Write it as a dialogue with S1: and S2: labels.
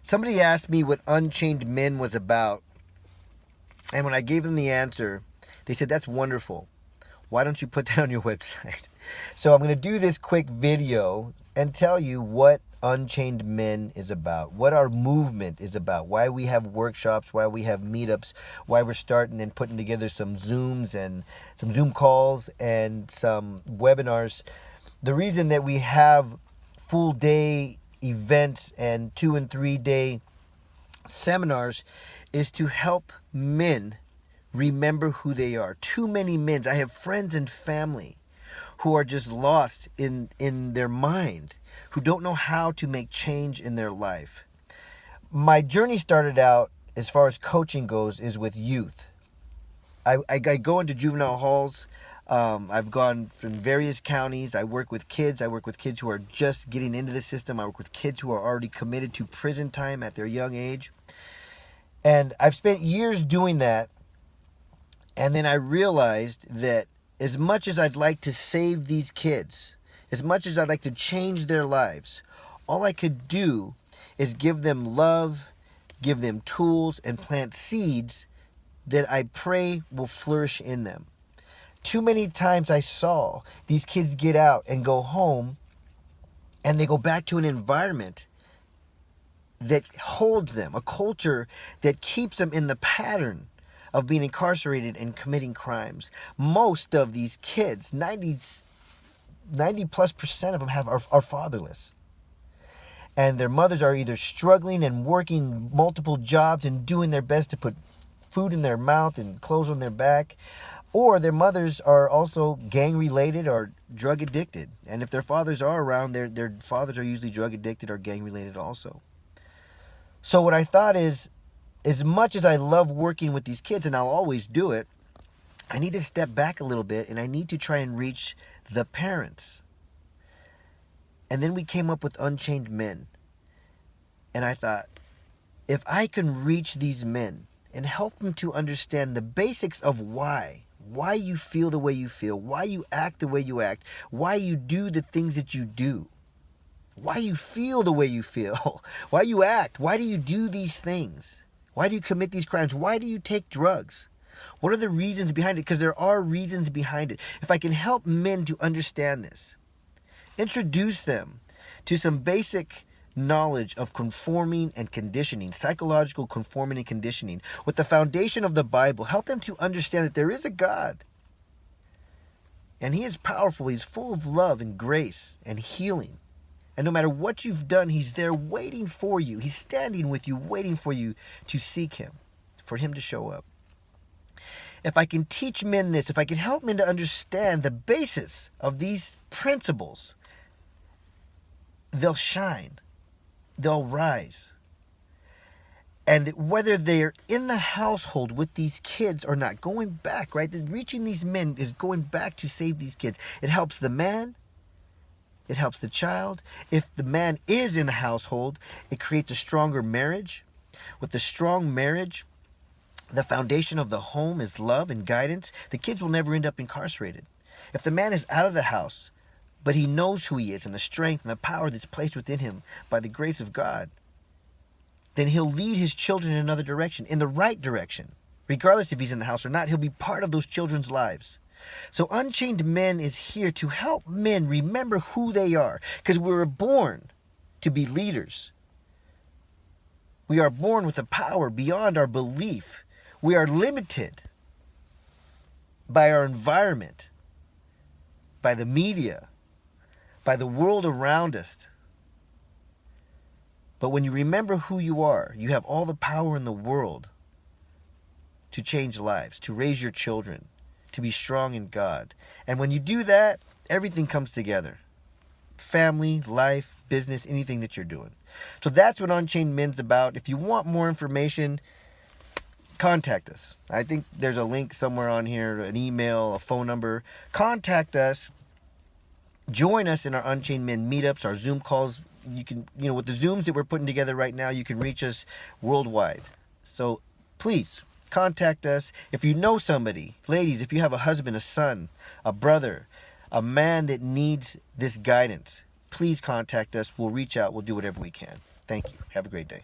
S1: Somebody asked me what Unchained Men was about, and when I gave them the answer, they said, "That's wonderful. Why don't you put that on your website?" So I'm going to do this quick video and tell you what Unchained Men is about, what our movement is about, why we have workshops, why we have meetups, why we're starting and putting together some Zooms and some Zoom calls and some webinars. The reason that we have full day events and 2 and 3 day seminars is to help men remember who they are. Too many men, I have friends and family who are just lost in their mind, who don't know how to make change in their life. My journey started out, as far as coaching goes, is with youth. I go into juvenile halls. I've gone from various counties. I work with kids. I work with kids who are just getting into the system. I work with kids who are already committed to prison time at their young age. And I've spent years doing that. And then I realized that as much as I'd like to save these kids, as much as I'd like to change their lives, all I could do is give them love, give them tools, and plant seeds that I pray will flourish in them. Too many times I saw these kids get out and go home, and they go back to an environment that holds them, a culture that keeps them in the pattern of being incarcerated and committing crimes. Most of these kids, 90+% of them are fatherless. And their mothers are either struggling and working multiple jobs and doing their best to put food in their mouth and clothes on their back, or their mothers are also gang related or drug addicted. And if their fathers are around, their fathers are usually drug addicted or gang related also. So what I thought is, as much as I love working with these kids, and I'll always do it, I need to step back a little bit and I need to try and reach the parents. And then we came up with Unchained Men. And I thought, if I can reach these men and help them to understand the basics of why you feel the way you feel, why you act the way you act, why you do the things that you do, why you feel the way you feel, why you act, why do you do these things? Why do you commit these crimes? Why do you take drugs? What are the reasons behind it? Because there are reasons behind it. If I can help men to understand this, introduce them to some basic knowledge of conforming and conditioning, psychological conforming and conditioning, with the foundation of the Bible, help them to understand that there is a God. And He is powerful. He's full of love and grace and healing. And no matter what you've done, He's there waiting for you. He's standing with you, waiting for you to seek Him, for Him to show up. If I can teach men this, if I can help men to understand the basis of these principles, they'll shine. They'll rise. And whether they're in the household with these kids or not, going back, right? Reaching these men is going back to save these kids. It helps the man. It helps the child. If the man is in the household, it creates a stronger marriage. With the strong marriage, the foundation of the home is love and guidance. The kids will never end up incarcerated. If the man is out of the house, but he knows who he is and the strength and the power that's placed within him by the grace of God, then he'll lead his children in another direction, in the right direction. Regardless if he's in the house or not, he'll be part of those children's lives. So Unchained Men is here to help men remember who they are, because we were born to be leaders. We are born with a power beyond our belief. We are limited by our environment, by the media, by the world around us. But when you remember who you are, you have all the power in the world to change lives, to raise your children, to be strong in God. And when you do that, everything comes together. Family, life, business, anything that you're doing. So that's what Unchained Men's about. If you want more information, contact us. I think there's a link somewhere on here, an email, a phone number. Contact us. Join us in our Unchained Men meetups, our Zoom calls. You can, with the Zooms that we're putting together right now, you can reach us worldwide. So please contact us. If you know somebody, ladies, if you have a husband, a son, a brother, a man that needs this guidance, please contact us. We'll reach out. We'll do whatever we can. Thank you. Have a great day.